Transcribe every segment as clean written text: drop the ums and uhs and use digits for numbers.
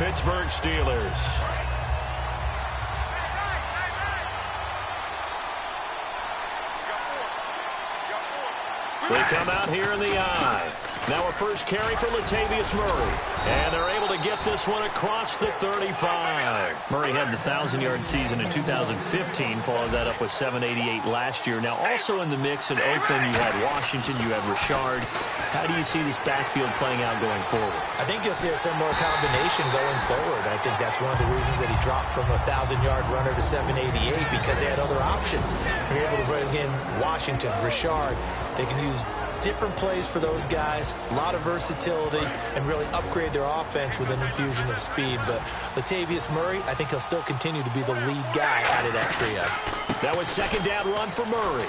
Pittsburgh Steelers. They come out here in the I. Now a first carry for Latavius Murray. And they're able to get this one across the 35. Murray had the 1,000-yard season in 2015, followed that up with 788 last year. Now also in the mix in Oakland, you had Washington, you had Richard. How do you see this backfield playing out going forward? I think you'll see a similar combination going forward. I think that's one of the reasons that he dropped from a 1,000-yard runner to 788, because they had other options. They're able to bring in Washington, Richard. They can use different plays for those guys, a lot of versatility, and really upgrade their offense with an infusion of speed. But Latavius Murray, I think he'll still continue to be the lead guy out of that trio. That was second down run for Murray.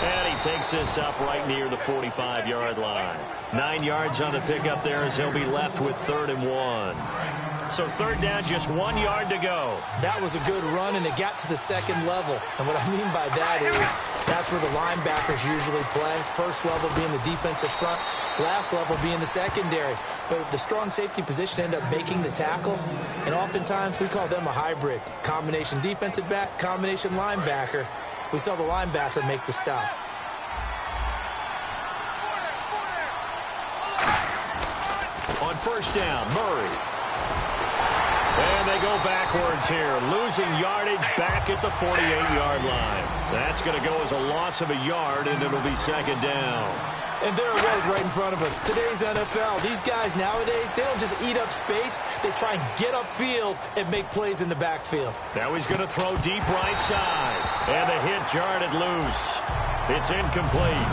And he takes this up right near the 45-yard line. 9 yards on the pickup there as he'll be left with 3rd and 1. So third down, just 1 yard to go. That was a good run, and it got to the second level. And what I mean by that is that's where the linebackers usually play. First level being the defensive front, last level being the secondary. But the strong safety position ended up making the tackle, and oftentimes we call them a hybrid. Combination defensive back, combination linebacker. We saw the linebacker make the stop. On first down, Murray. And they go backwards here, losing yardage back at the 48-yard line. That's going to go as a loss of a yard, and it'll be second down. And there it was right in front of us. Today's NFL, these guys nowadays, they don't just eat up space. They try and get upfield and make plays in the backfield. Now he's going to throw deep right side. And the hit jarred it loose. It's incomplete.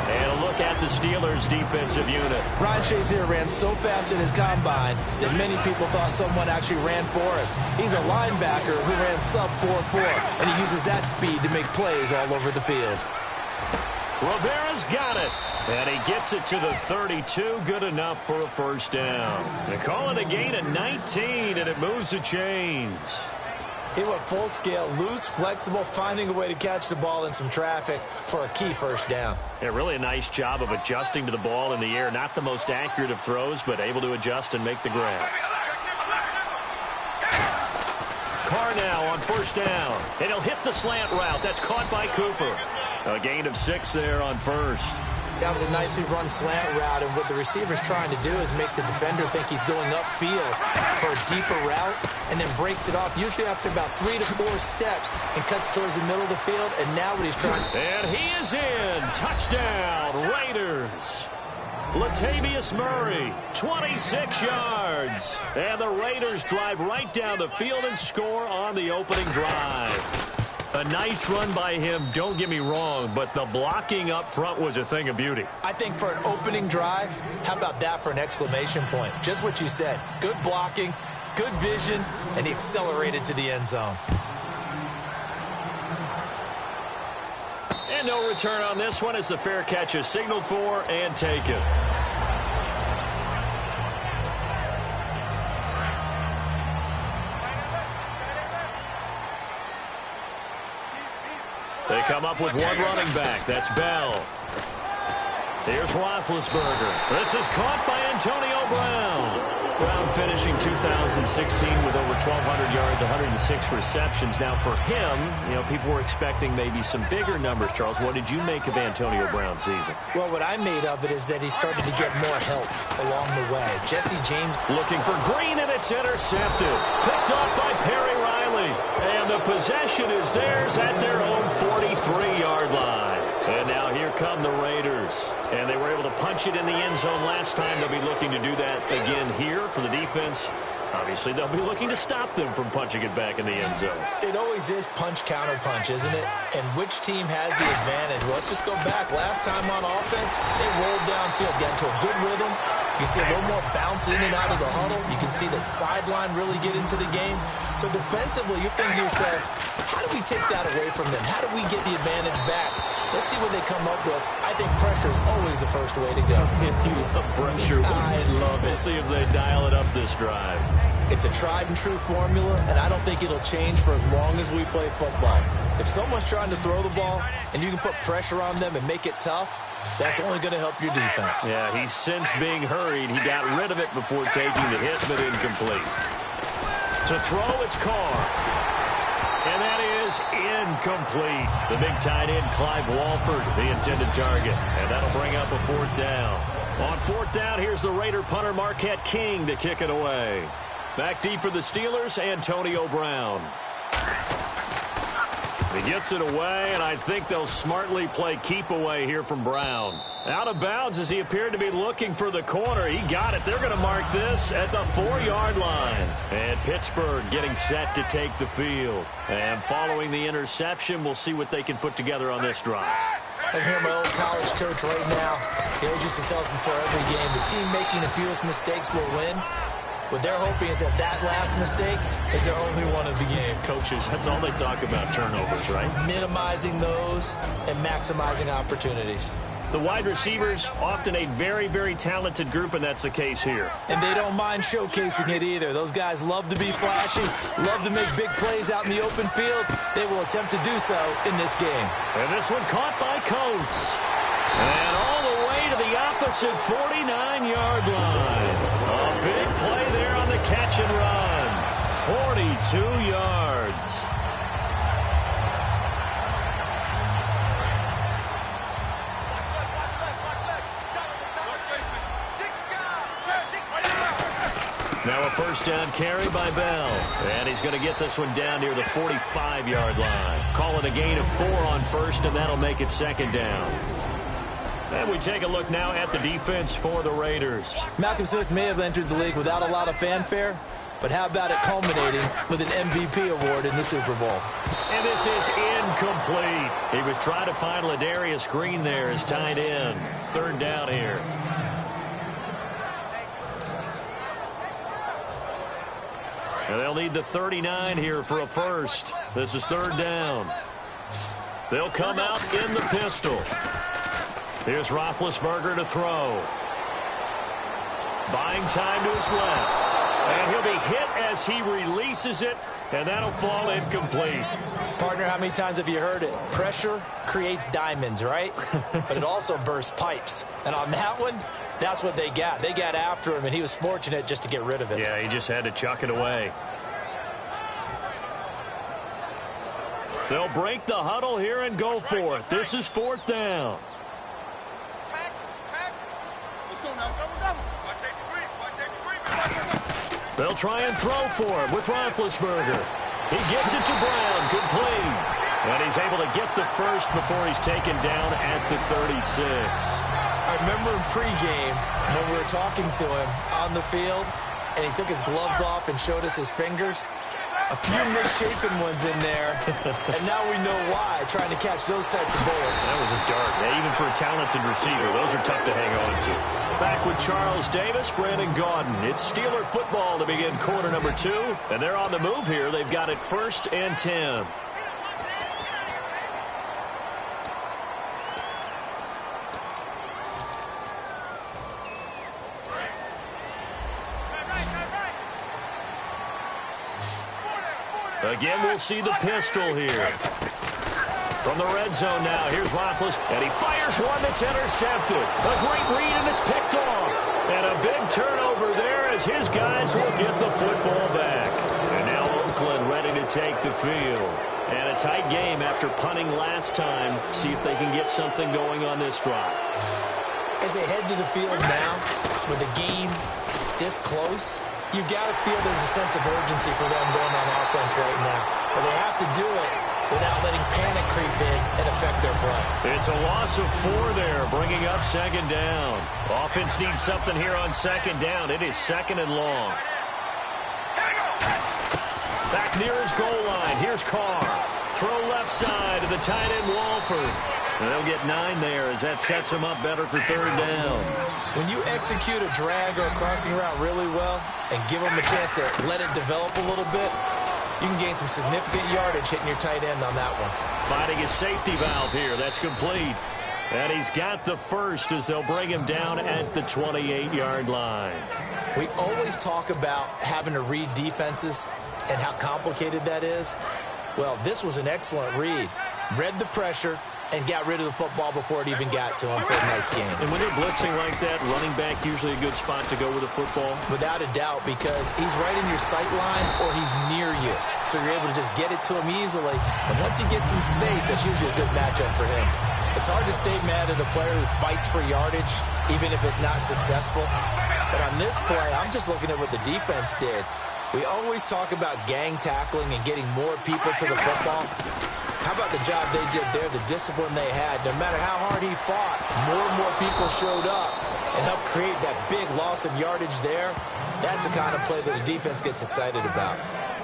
And a look at the Steelers' defensive unit. Ryan Shazier ran so fast in his combine that many people thought someone actually ran for him. He's a linebacker who ran sub 4.4, and he uses that speed to make plays all over the field. Rivera's got it. And he gets it to the 32. Good enough for a first down. They call it a gain of 19, and it moves the chains. He went full scale, loose, flexible, finding a way to catch the ball in some traffic for a key first down. Yeah, really a nice job of adjusting to the ball in the air. Not the most accurate of throws, but able to adjust and make the grab. Carr now on first down. And he'll hit the slant route. That's caught by Cooper. A gain of 6 there on first. That was a nicely run slant route, and what the receiver's trying to do is make the defender think he's going upfield for a deeper route, and then breaks it off, usually after about 3 to 4 steps, and cuts towards the middle of the field, and now what he's trying... And he is in! Touchdown, Raiders! Latavius Murray, 26 yards. And the Raiders drive right down the field and score on the opening drive. A nice run by him, don't get me wrong, but the blocking up front was a thing of beauty. I think for an opening drive, how about that for an exclamation point? Just what you said. Good blocking, good vision, and he accelerated to the end zone. And no return on this one as the fair catch is signaled for and taken. They come up with one running back. That's Bell. Here's Roethlisberger. This is caught by Antonio Brown. Brown finishing 2016 with over 1,200 yards, 106 receptions. Now for him, you know, people were expecting maybe some bigger numbers, Charles. What did you make of Antonio Brown's season? Well, what I made of it is that he started to get more help along the way. Jesse James looking for Green, and it's intercepted. Picked off by Perry Riley. And the possession is theirs at their own 43-yard line. And now here come the Raiders. And they were able to punch it in the end zone last time. They'll be looking to do that again here for the defense. Obviously, they'll be looking to stop them from punching it back in the end zone. It always is punch-counter-punch, isn't it? And which team has the advantage? Well, let's just go back. Last time on offense, they rolled downfield, got into a good rhythm. You can see a little more bounce in and out of the huddle. You can see the sideline really get into the game. So defensively, you're thinking to yourself, how do we take that away from them? How do we get the advantage back? Let's see what they come up with. I think pressure is always the first way to go. You love pressure. I love it. We'll see if they dial it up this drive. It's a tried-and-true formula, and I don't think it'll change for as long as we play football. If someone's trying to throw the ball and you can put pressure on them and make it tough, that's only going to help your defense. Yeah, he's since being hurried. He got rid of it before taking the hit, but incomplete. To throw, it's Carr. And that is incomplete. The big tight end, Clive Walford, the intended target. And that'll bring up a 4th down. On 4th down, here's the Raider punter Marquette King to kick it away. Back deep for the Steelers, Antonio Brown. He gets it away, and I think they'll smartly play keep away here from Brown. Out of bounds as he appeared to be looking for the corner. He got it. They're going to mark this at the 4-yard line. And Pittsburgh getting set to take the field. And following the interception, we'll see what they can put together on this drive. I can hear my old college coach right now. He always used to tell us before every game, the team making the fewest mistakes will win. What they're hoping is that last mistake is their only one of the game. Coaches, that's all they talk about, turnovers, right? Minimizing those and maximizing opportunities. The wide receivers, often a very, very talented group, and that's the case here. And they don't mind showcasing it either. Those guys love to be flashy, love to make big plays out in the open field. They will attempt to do so in this game. And this one caught by Coates. And all the way to the opposite 49-yard line. A big play there on the catch and run. 42 yards. Now a 1st down carry by Bell. And he's going to get this one down near the 45-yard line. Call it a gain of 4 on 1st, and that'll make it 2nd down. And we take a look now at the defense for the Raiders. Malcolm Smith may have entered the league without a lot of fanfare, but how about it culminating with an MVP award in the Super Bowl? And this is incomplete. He was trying to find Ladarius Green there as tight end. 3rd down here. And they'll need the 39 here for a first. This is 3rd down. They'll come out in the pistol. Here's Roethlisberger to throw. Buying time to his left. And he'll be hit as he releases it, and that'll fall incomplete. Partner, how many times have you heard it? Pressure creates diamonds, right? But it also bursts pipes. And on that one, that's what they got. They got after him, and he was fortunate just to get rid of it. Yeah, he just had to chuck it away. They'll break the huddle here and go for it. This is 4th down. They'll try and throw for him with Roethlisberger. He gets it to Brown, complete. And he's able to get the first before he's taken down at the 36. I remember in pregame when we were talking to him on the field, and he took his gloves off and showed us his fingers. A few misshapen ones in there, and now we know why, trying to catch those types of bullets. That was a dart. Yeah, even for a talented receiver, those are tough to hang on to. Back with Charles Davis, Brandon Gaudin. It's Steeler football to begin quarter number 2, and they're on the move here. They've got it 1st and 10. Again, we'll see the pistol here. From the red zone now, here's Roethlisberger, and he fires one that's intercepted. A great read, and it's picked off. And a big turnover there as his guys will get the football back. And now Oakland ready to take the field. And a tight game after punting last time. See if they can get something going on this drive. As they head to the field now, with the game this close, you've got to feel there's a sense of urgency for them going on offense right now. But they have to do it without letting panic creep in and affect their play. It's a loss of 4 there, bringing up 2nd down. Offense needs something here on 2nd down. It is 2nd and long. Back near his goal line. Here's Carr. Throw left side to the tight end Walford. And they'll get 9 there as that sets them up better for 3rd down. When you execute a drag or a crossing route really well and give them a chance to let it develop a little bit, you can gain some significant yardage hitting your tight end on that one. Finding his safety valve here. That's complete. And he's got the first as they'll bring him down at the 28-yard line. We always talk about having to read defenses and how complicated that is. Well, this was an excellent read. Read the pressure and got rid of the football before it even got to him for a nice game. And when they're blitzing like that, running back usually a good spot to go with the football? Without a doubt, because he's right in your sight line or he's near you. So you're able to just get it to him easily. And once he gets in space, that's usually a good matchup for him. It's hard to stay mad at a player who fights for yardage, even if it's not successful. But on this play, I'm just looking at what the defense did. We always talk about gang tackling and getting more people to the football. How about the job they did there, the discipline they had? No matter how hard he fought, more and more people showed up and helped create that big loss of yardage there. That's the kind of play that the defense gets excited about.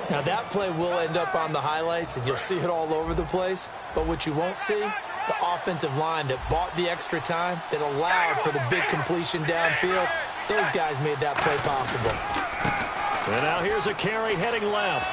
Now, that play will end up on the highlights, and you'll see it all over the place. But what you won't see, the offensive line that bought the extra time, that allowed for the big completion downfield, those guys made that play possible. And now here's a carry heading left.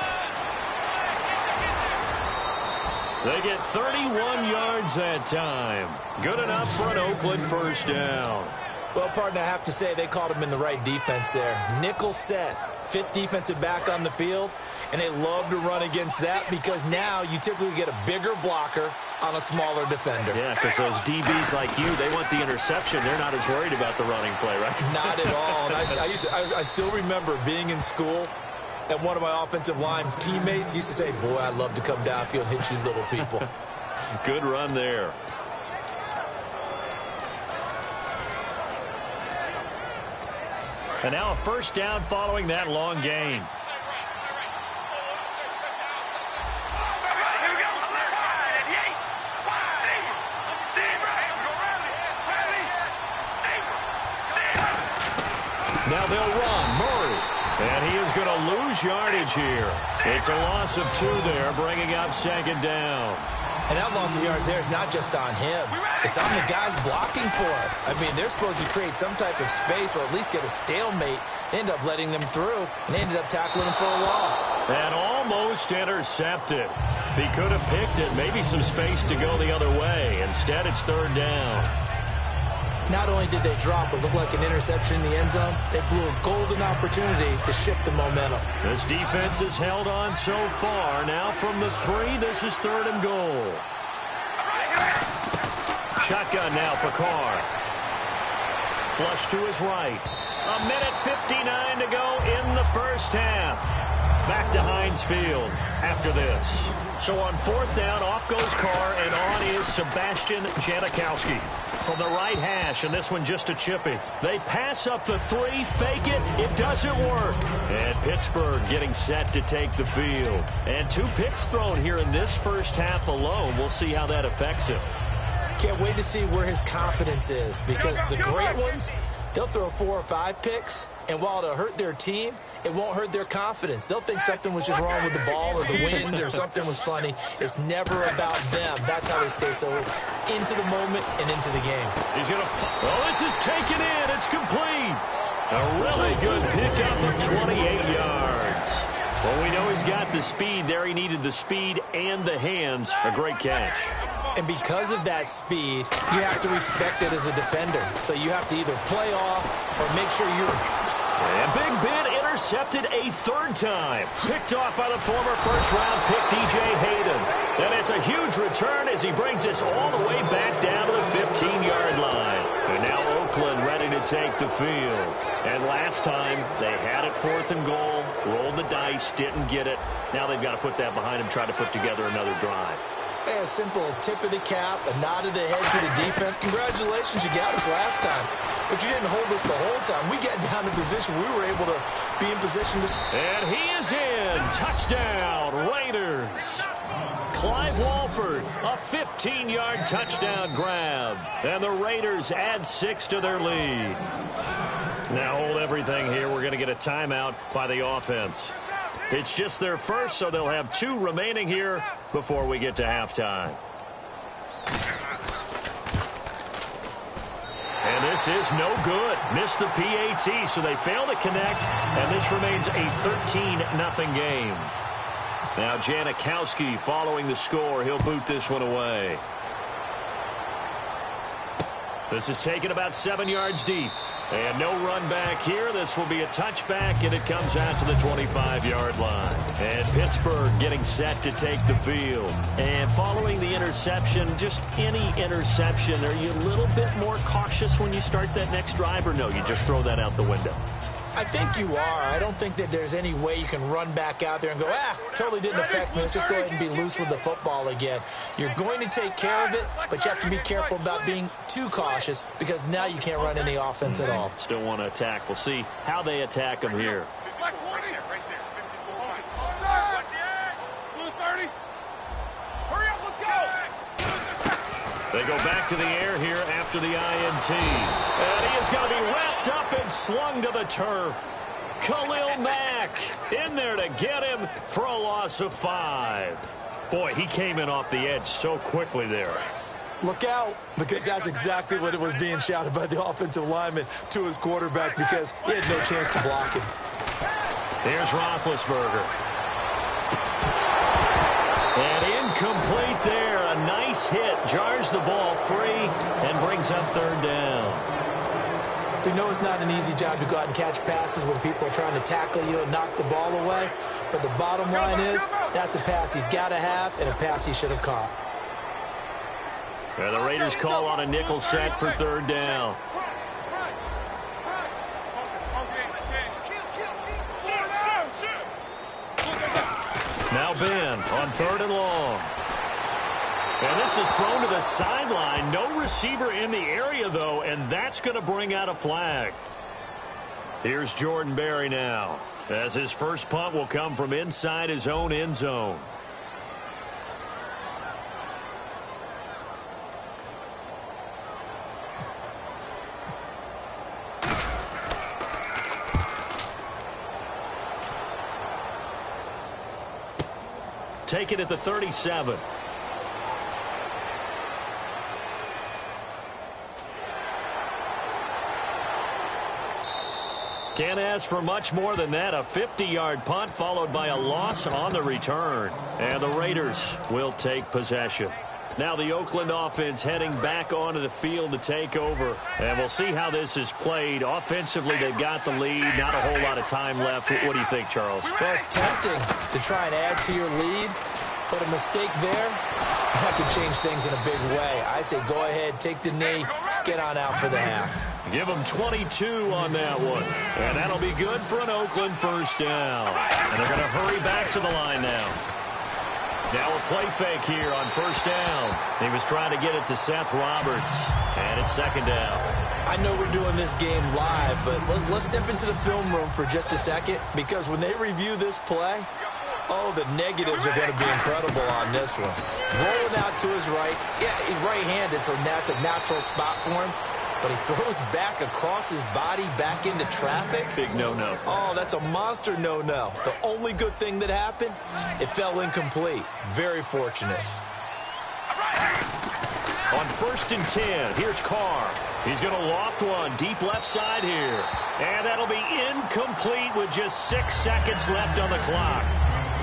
They get 31 yards that time. Good enough for an Oakland first down. Well, partner, I have to say they called him in the right defense there. Nickel set, fifth defensive back on the field, and they love to run against that because now you typically get a bigger blocker on a smaller defender. Yeah, because those DBs like you, they want the interception. They're not as worried about the running play, right? Not at all. And I still remember being in school, and one of my offensive line teammates used to say, boy, I'd love to come downfield and hit you little people. Good run there. And now a first down following that long gain. Now they'll run. Murray. And he is going to lose yardage here. It's a loss of 2 there, bringing up second down. And that loss of yards there is not just on him. It's on the guys blocking for it. I mean, they're supposed to create some type of space or at least get a stalemate. They end up letting them through, and they ended up tackling him for a loss. And almost intercepted. He could have picked it, maybe some space to go the other way. Instead, it's third down. Not only did they drop what looked like an interception in the end zone, they blew a golden opportunity to shift the momentum. This defense has held on so far. Now from the 3, this is third and goal. Shotgun now for Carr. Flush to his right. 1:59 to go in the first half. Back to Heinz Field after this. So on fourth down, off goes Carr, and on is Sebastian Janikowski from the right hash, and this one just a chippy. They pass up the 3, fake it, it doesn't work. And Pittsburgh getting set to take the field. And 2 picks thrown here in this first half alone. We'll see how that affects him. Can't wait to see where his confidence is, because the great ones, they'll throw 4 or 5 picks, and while it'll hurt their team, it won't hurt their confidence. They'll think something was just wrong with the ball or the wind or something was funny. It's never about them. That's how they stay so into the moment and into the game. He's going to... Oh, this is taken in. It's complete. A really good pickup of 28 yards. Well, we know he's got the speed there. He needed the speed and the hands. A great catch. And because of that speed, you have to respect it as a defender. So you have to either play off or make sure you're... And Big Ben intercepted a 3rd time. Picked off by the former first-round pick, DJ Hayden. And it's a huge return as he brings us all the way back down to the 15-yard line. And now Oakland ready to take the field. And last time, they had it 4th and goal, rolled the dice, didn't get it. Now they've got to put that behind them, try to put together another drive. Hey, a simple tip of the cap, a nod of the head to the defense. Congratulations, you got us last time. But you didn't hold us the whole time. We got down in position. We were able to be in position to... And he is in. Touchdown, Raiders. Clive Walford, a 15-yard touchdown grab. And the Raiders add 6 to their lead. Now hold everything here. We're going to get a timeout by the offense. It's just their first, so they'll have 2 remaining here before we get to halftime. And this is no good. Missed the PAT, so they fail to connect, and this remains a 13-0 game. Now Janikowski following the score. He'll boot this one away. This is taken about 7 yards deep. And no run back here. This will be a touchback, and it comes out to the 25-yard line. And Pittsburgh getting set to take the field. And following the interception, just any interception, are you a little bit more cautious when you start that next drive, or no, you just throw that out the window? I think you are. I don't think that there's any way you can run back out there and go, totally didn't affect me. Let's just go ahead and be loose with the football again. You're going to take care of it, but you have to be careful about being too cautious because now you can't run any offense at all. Still want to attack. We'll see how they attack them here. They go back to the air here after the INT. And he is going to be wrapped up and slung to the turf. Khalil Mack in there to get him for a loss of 5. Boy, he came in off the edge so quickly there. Look out, because that's exactly what it was being shouted by the offensive lineman to his quarterback because he had no chance to block him. Here's Roethlisberger. And incomplete there. A nice hit. Jars the ball free and brings up 3rd down. We know it's not an easy job to go out and catch passes when people are trying to tackle you and knock the ball away. But the bottom line is that's a pass he's got to have and a pass he should have caught. And the Raiders call on a nickel set for 3rd down. Now Ben on 3rd and long. And this is thrown to the sideline. No receiver in the area, though, and that's going to bring out a flag. Here's Jordan Berry now, as his first punt will come from inside his own end zone. Take it at the 37. Can't ask for much more than that. A 50-yard punt followed by a loss on the return. And the Raiders will take possession. Now the Oakland offense heading back onto the field to take over. And we'll see how this is played. Offensively, they've got the lead. Not a whole lot of time left. What do you think, Charles? Well, it's tempting to try and add to your lead. But a mistake there, that could change things in a big way. I say go ahead, take the knee, get on out for the half. Give them 22 on that one. And that'll be good for an Oakland 1st down. And they're going to hurry back to the line now. Now a play fake here on 1st down. He was trying to get it to Seth Roberts. And it's 2nd down. I know we're doing this game live, but let's step into the film room for just a second. Because when they review this play, the negatives are going to be incredible on this one. Rolling out to his right. Yeah, he's right-handed, so that's a natural spot for him. But he throws back across his body back into traffic. Big no-no. Oh, that's a monster no-no. The only good thing that happened, it fell incomplete. Very fortunate. On 1st and 10, here's Carr. He's going to loft one deep left side here. And that'll be incomplete with just 6 seconds left on the clock.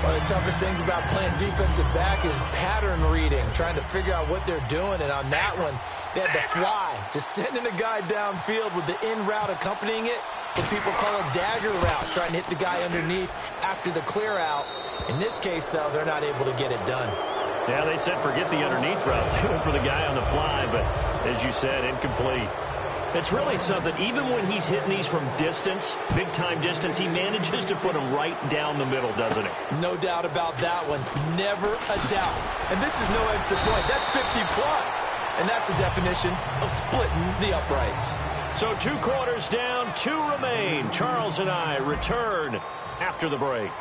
One of the toughest things about playing defensive back is pattern reading, trying to figure out what they're doing. And on that one, they had the fly, just sending a guy downfield with the in route accompanying it. What people call a dagger route, trying to hit the guy underneath after the clear out. In this case, though, they're not able to get it done. Yeah, they said forget the underneath route. They went for the guy on the fly, but as you said, incomplete. It's really something, even when he's hitting these from distance, big-time distance, he manages to put them right down the middle, doesn't he? No doubt about that one. Never a doubt. And this is no extra point. That's 50-plus. And that's the definition of splitting the uprights. So 2 quarters down, 2 remain. Charles and I return after the break.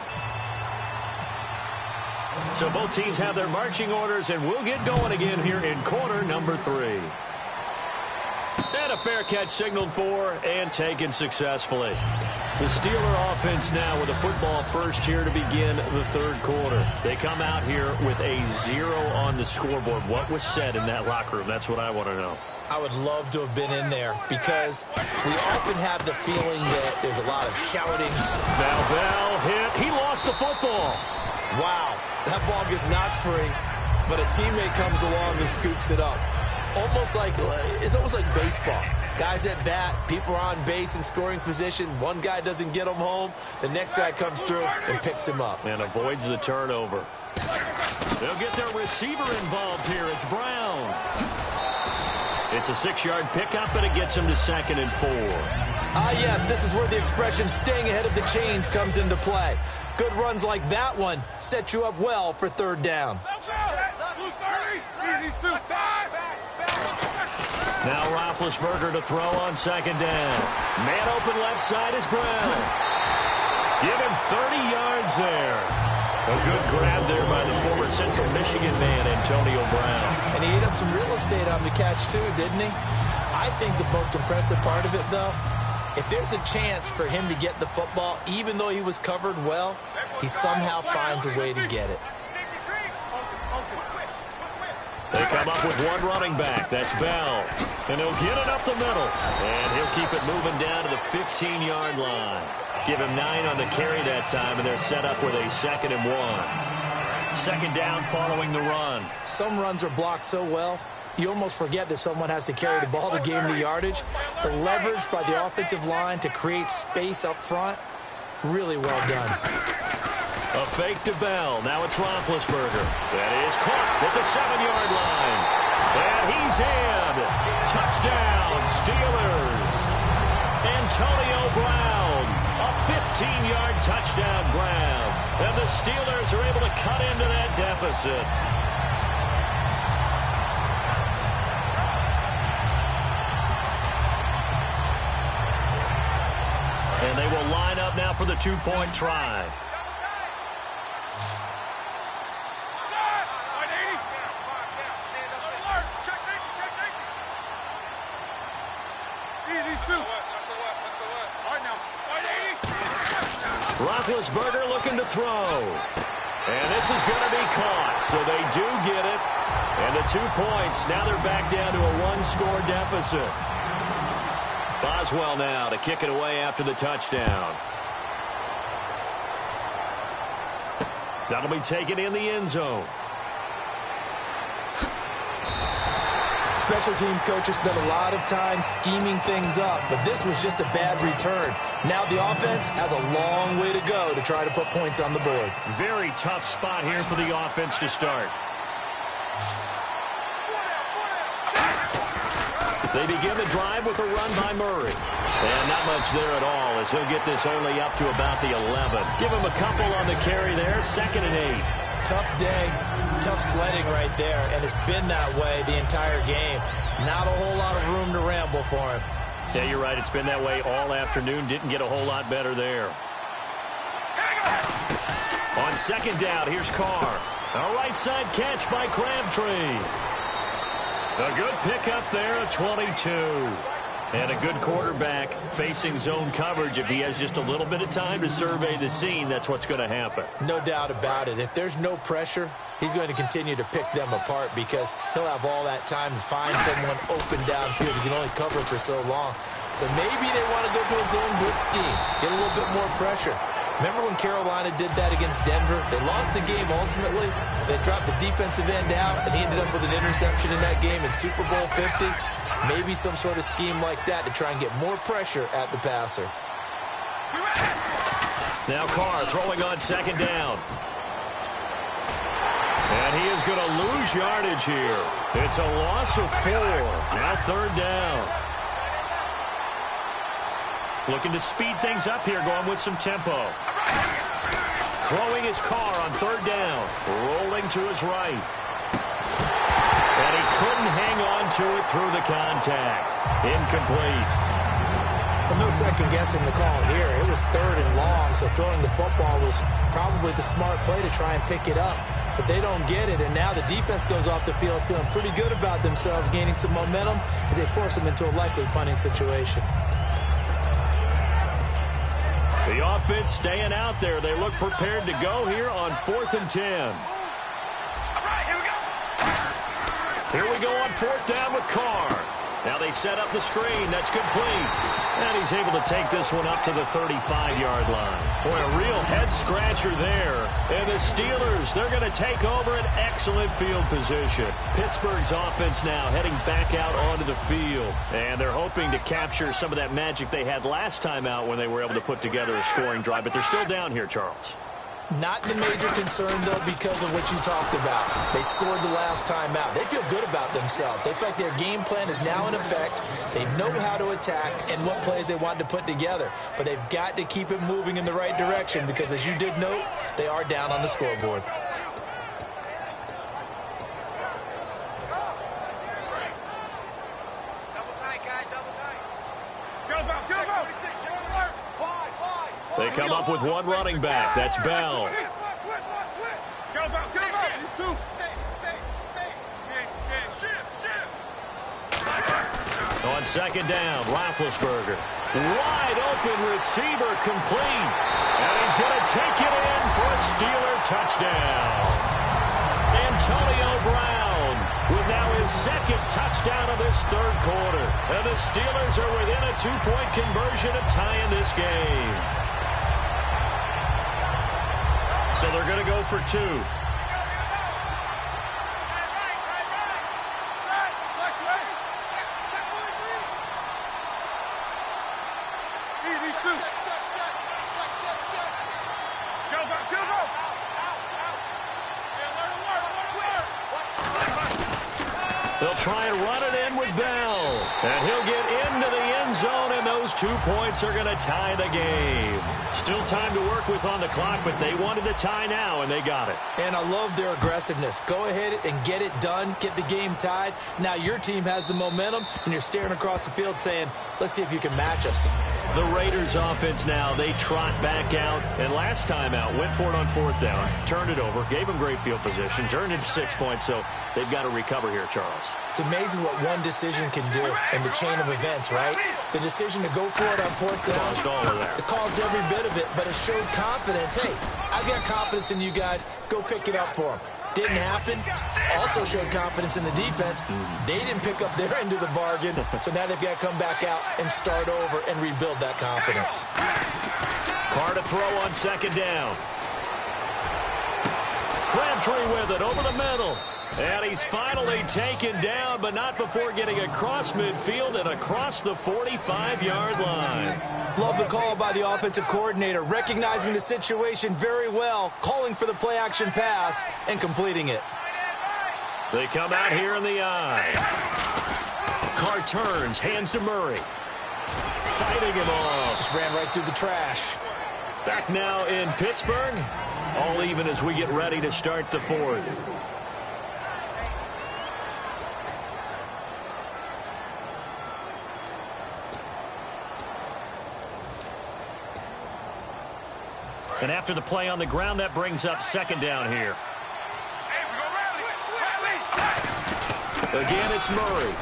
So both teams have their marching orders, and we'll get going again here in quarter number 3. And a fair catch signaled for and taken successfully. The Steeler offense now with a football first here to begin the 3rd quarter. They come out here with a 0 on the scoreboard. What was said in that locker room? That's what I want to know. I would love to have been in there because we often have the feeling that there's a lot of shoutings. Now Bell hit. He lost the football. Wow. That ball gets knocked free, but a teammate comes along and scoops it up. It's almost like baseball. Guys at bat, people are on base in scoring position. One guy doesn't get him home. The next guy comes through and picks him up. And avoids the turnover. They'll get their receiver involved here. It's Brown. It's a 6-yard pickup, and it gets him to 2nd and 4. Yes, this is where the expression staying ahead of the chains comes into play. Good runs like that one set you up well for 3rd down. Now Roethlisberger to throw on 2nd down. Man open left side is Brown. Give him 30 yards there. A good grab there by the former Central Michigan man, Antonio Brown. And he ate up some real estate on the catch, too, didn't he? I think the most impressive part of it, though, if there's a chance for him to get the football, even though he was covered well, he somehow finds a way to get it. They come up with one running back. That's Bell. And he'll get it up the middle. And he'll keep it moving down to the 15-yard line. Give him 9 on the carry that time, and they're set up with a 2nd and 1. 2nd down following the run. Some runs are blocked so well, you almost forget that someone has to carry the ball to gain the yardage. The leverage by the offensive line to create space up front, really well done. A fake to Bell. Now it's Roethlisberger. That is caught at the 7-yard line. And he's in. Touchdown, Steelers. Antonio Brown. A 15-yard touchdown grab. And the Steelers are able to cut into that deficit. And they will line up now for the 2-point try. Roethlisberger looking to throw. And this is going to be caught. So they do get it. And the 2 points. Now they're back down to a 1-score deficit. Boswell now to kick it away after the touchdown. That'll be taken in the end zone. Special teams coaches spent a lot of time scheming things up, but this was just a bad return. Now the offense has a long way to go to try to put points on the board. Very tough spot here for the offense to start. They begin the drive with a run by Murray. And not much there at all as he'll get this only up to about the 11. Give him a couple on the carry there, 2nd and 8. Tough day, tough sledding right there, and it's been that way the entire game. Not a whole lot of room to ramble for him. Yeah, you're right. It's been that way all afternoon. Didn't get a whole lot better there. On 2nd down, here's Carr. A right side catch by Crabtree. A good pickup there, a 22. And a good quarterback facing zone coverage. If he has just a little bit of time to survey the scene, that's what's going to happen. No doubt about it. If there's no pressure, he's going to continue to pick them apart because he'll have all that time to find someone open downfield. He can only cover for so long. So maybe they want to go to a zone blitz scheme, get a little bit more pressure. Remember when Carolina did that against Denver? They lost the game ultimately. They dropped the defensive end out, and he ended up with an interception in that game in Super Bowl 50. Maybe some sort of scheme like that to try and get more pressure at the passer. Now Carr throwing on 2nd down. And he is going to lose yardage here. It's a loss of 4. Now 3rd down. Looking to speed things up here, going with some tempo. Throwing his Carr on 3rd down. Rolling to his right. And he couldn't hang on to it through the contact. Incomplete. Well, no second guessing the call here. It was 3rd and long, so throwing the football was probably the smart play to try and pick it up. But they don't get it, and now the defense goes off the field feeling pretty good about themselves, gaining some momentum as they force them into a likely punting situation. The offense staying out there. They look prepared to go here on 4th and 10. Here we go on 4th down with Carr. Now they set up the screen. That's complete. And he's able to take this one up to the 35-yard line. Boy, a real head-scratcher there. And the Steelers, they're going to take over an excellent field position. Pittsburgh's offense now heading back out onto the field. And they're hoping to capture some of that magic they had last time out when they were able to put together a scoring drive. But they're still down here, Charles. Not the major concern, though, because of what you talked about. They scored the last time out. They feel good about themselves. They feel like their game plan is now in effect. They know how to attack and what plays they want to put together. But they've got to keep it moving in the right direction because, as you did note, they are down on the scoreboard. They come up with one running back. That's Bell. On second down, Roethlisberger. Wide open receiver complete. And he's going to take it in for a Steeler touchdown. Antonio Brown with now his second touchdown of this third quarter. And the Steelers are within a 2-point conversion of tying this game. So they're going to go for 2. They'll try and run it in with Bell. And he'll get into the end zone, and those 2 points are going to tie the game. Still time to work with on the clock, but they wanted the tie now, and they got it. And I love their aggressiveness. Go ahead and get it done. Get the game tied. Now your team has the momentum, and you're staring across the field saying, let's see if you can match us. The Raiders offense now, they trot back out. And last time out, went for it on fourth down, turned it over, gave them great field position, turned it 6 points, so they've got to recover here, Charles. It's amazing what one decision can do in the chain of events, right? The decision to go for it on fourth down. Caused all of that. It caused every bit of it, but it showed confidence. Hey, I've got confidence in you guys. Go pick it up for them. Didn't happen. Also showed confidence in the defense. They didn't pick up their end of the bargain, so now they've got to come back out and start over and rebuild that confidence. Carr to throw on second down. Crabtree with it over the middle. And he's finally taken down, but not before getting across midfield and across the 45-yard line. Love the call by the offensive coordinator, recognizing the situation very well, calling for the play-action pass, and completing it. They come out here in the eye. Carr turns, hands to Murray. Fighting him off. Just ran right through the trash. Back now in Pittsburgh. All even as we get ready to start the fourth. And after the play on the ground, that brings up second down here. Again, it's Murray.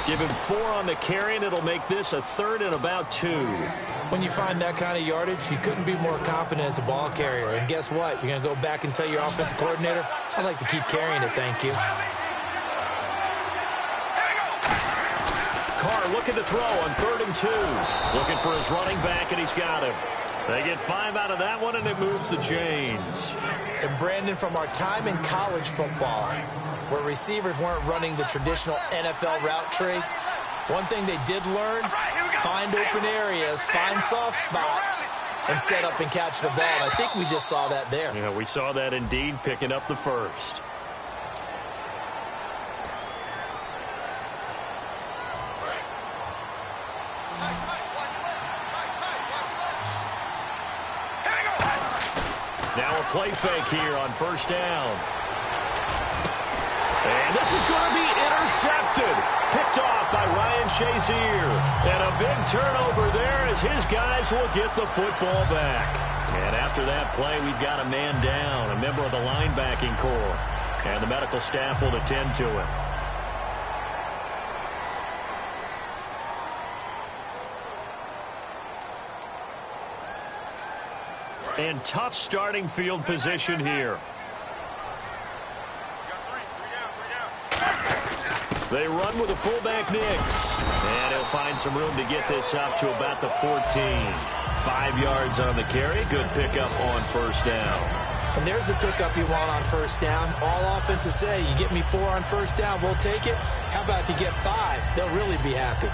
Give him 4 on the carry, and it'll make this a third and about 2. When you find that kind of yardage, you couldn't be more confident as a ball carrier. And guess what? You're going to go back and tell your offensive coordinator, I'd like to keep carrying it, thank you. Carr looking to throw on 3rd and 2. Looking for his running back, and he's got him. They get 5 out of that one, and it moves the chains. And Brandon, from our time in college football, where receivers weren't running the traditional NFL route tree, one thing they did learn, find open areas, find soft spots, and set up and catch the ball. And I think we just saw that there. Yeah, we saw that indeed, picking up the first. Now a play fake here on first down. And this is going to be intercepted. Picked off by Ryan Shazier. And a big turnover there as his guys will get the football back. And after that play, we've got a man down, a member of the linebacking corps. And the medical staff will attend to it. And tough starting field position here. They run with a fullback Nix. And he'll find some room to get this up to about the 14. 5 yards on the carry. Good pickup on first down. And there's the pickup you want on first down. All offenses say, you get me 4 on first down, we'll take it. How about if you get 5? They'll really be happy.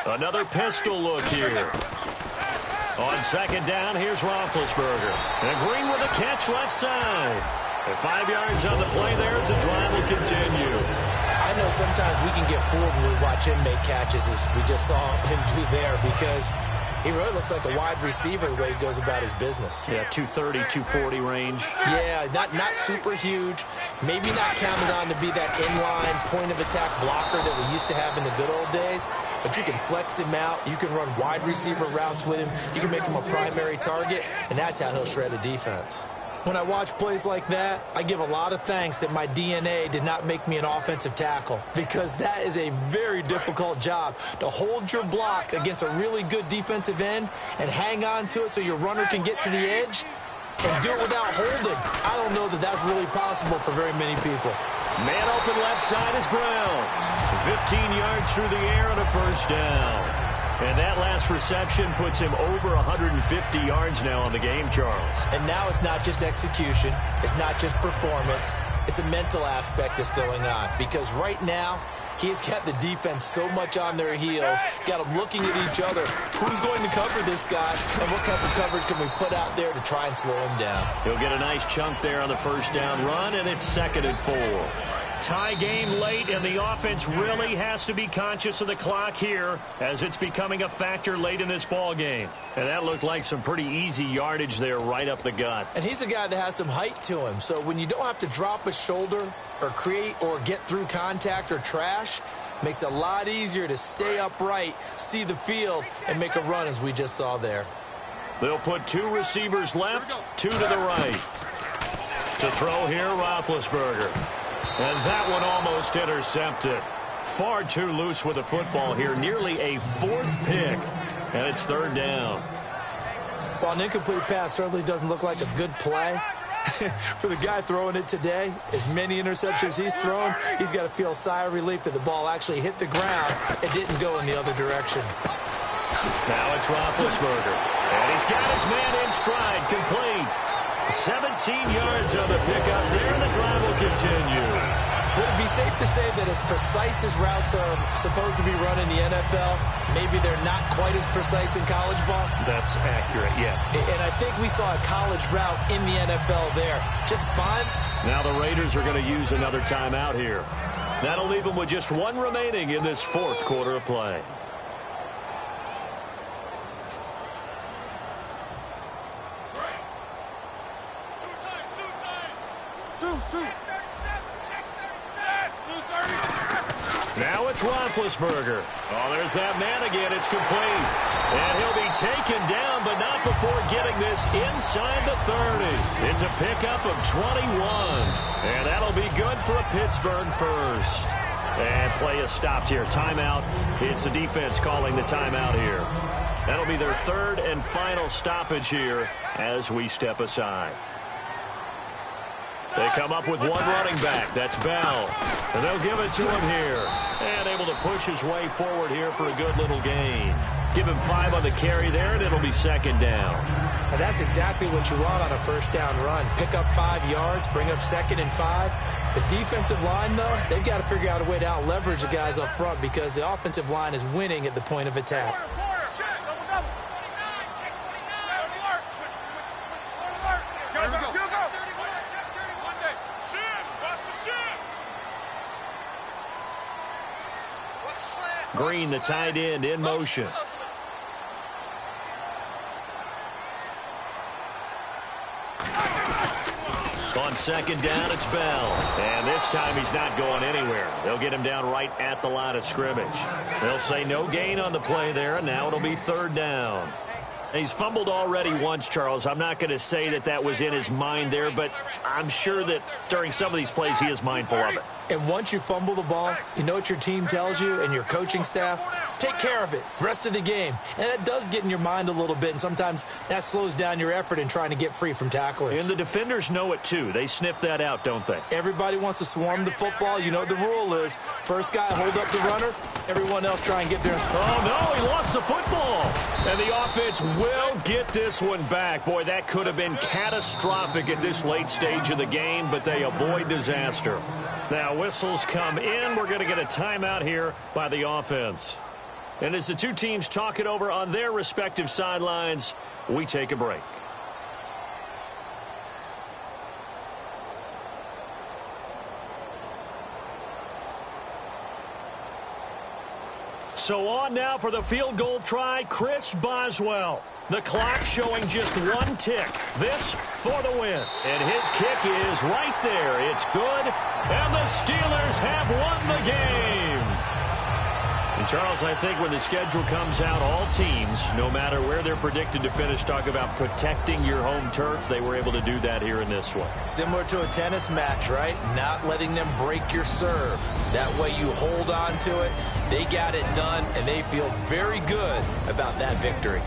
Another pistol look here. On second down, here's Roethlisberger. And Green with a catch left side. And 5 yards on the play there as the drive will continue. I know sometimes we can get fooled when we watch him make catches, as we just saw him do there, because he really looks like a wide receiver the way he goes about his business. Yeah, 230, 240 range. Yeah, not super huge. Maybe not counted on to be that inline point-of-attack blocker that we used to have in the good old days. But you can flex him out. You can run wide receiver routes with him. You can make him a primary target, and that's how he'll shred a defense. When I watch plays like that, I give a lot of thanks that my DNA did not make me an offensive tackle, because that is a very difficult job, to hold your block against a really good defensive end and hang on to it so your runner can get to the edge and do it without holding. I don't know that that's really possible for very many people. Man open left side is Brown. 15 yards through the air on a first down. And that last reception puts him over 150 yards now on the game, Charles. And now it's not just execution. It's not just performance. It's a mental aspect that's going on. Because right now, he's got the defense so much on their heels, got them looking at each other. Who's going to cover this guy, and what type of coverage can we put out there to try and slow him down? He'll get a nice chunk there on the first down run, and it's 2nd and 4. Tie game late, and the offense really has to be conscious of the clock here as it's becoming a factor late in this ball game. And that looked like some pretty easy yardage there right up the gut. And he's a guy that has some height to him, so when you don't have to drop a shoulder or create or get through contact or trash, makes it a lot easier to stay upright, see the field, and make a run as we just saw there. They'll put 2 receivers left, 2 to the right. To throw here, Roethlisberger. And that one almost intercepted. Far too loose with the football here. Nearly a 4th pick. And it's 3rd down. Well, an incomplete pass certainly doesn't look like a good play. For the guy throwing it today, as many interceptions he's thrown, he's got to feel a sigh of relief that the ball actually hit the ground and didn't go in the other direction. Now it's Roethlisberger. And he's got his man in stride, complete. 17 yards on the pickup there, and the drive will continue. Would it be safe to say that as precise as routes are supposed to be run in the NFL, maybe they're not quite as precise in college ball? That's accurate, yeah. And I think we saw a college route in the NFL there. Just fine. Now the Raiders are going to use another timeout here. That'll leave them with just 1 remaining in this 4th quarter of play. Now it's Roethlisberger. Oh, there's that man again. It's complete. And he'll be taken down, but not before getting this inside the 30. It's a pickup of 21. And that'll be good for a Pittsburgh first. And play is stopped here. Timeout. It's the defense calling the timeout here. That'll be their 3rd and final stoppage here as we step aside. They come up with 1 running back. That's Bell. And they'll give it to him here. And able to push his way forward here for a good little gain. Give him 5 on the carry there, and it'll be 2nd down. And that's exactly what you want on a first down run. Pick up 5 yards, bring up 2nd and 5. The defensive line, though, they've got to figure out a way to out-leverage the guys up front because the offensive line is winning at the point of attack. Green, the tight end, in motion. On 2nd down, it's Bell. And this time he's not going anywhere. They'll get him down right at the line of scrimmage. They'll say no gain on the play there, and now it'll be 3rd down. He's fumbled already once, Charles. I'm not going to say that that was in his mind there, but I'm sure that during some of these plays he is mindful of it. And once you fumble the ball, you know what your team tells you and your coaching staff? take care of it. Rest of the game. And that does get in your mind a little bit, and sometimes that slows down your effort in trying to get free from tacklers. And the defenders know it, too. They sniff that out, don't they? Everybody wants to swarm the football. You know what the rule is. First guy, hold up the runner. Everyone else try and get there. Oh, no, he lost the football. And the offense will get this one back. Boy, that could have been catastrophic at this late stage of the game, but they avoid disaster. Now, whistles come in. We're going to get a timeout here by the offense. And as the two teams talk it over on their respective sidelines, we take a break. So on now for the field goal try, Chris Boswell. The clock showing just one tick. This for the win. And his kick is right there. It's good. And the Steelers have won the game. And Charles, I think when the schedule comes out, all teams, no matter where they're predicted to finish, talk about protecting your home turf. They were able to do that here in this one. Similar to a tennis match, right? Not letting them break your serve. That way you hold on to it. They got it done, and they feel very good about that victory.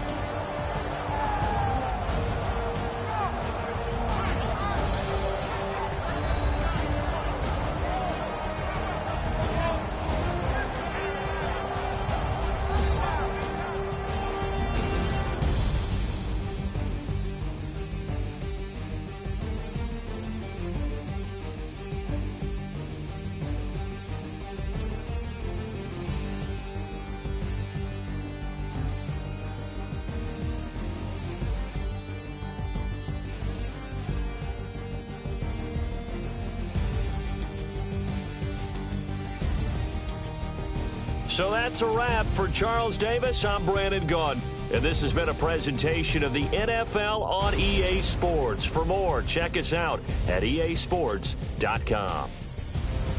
So that's a wrap for Charles Davis. I'm Brandon Gaudin. And this has been a presentation of the NFL on EA Sports. For more, check us out at easports.com.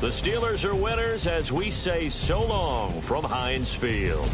The Steelers are winners as we say so long from Heinz Field.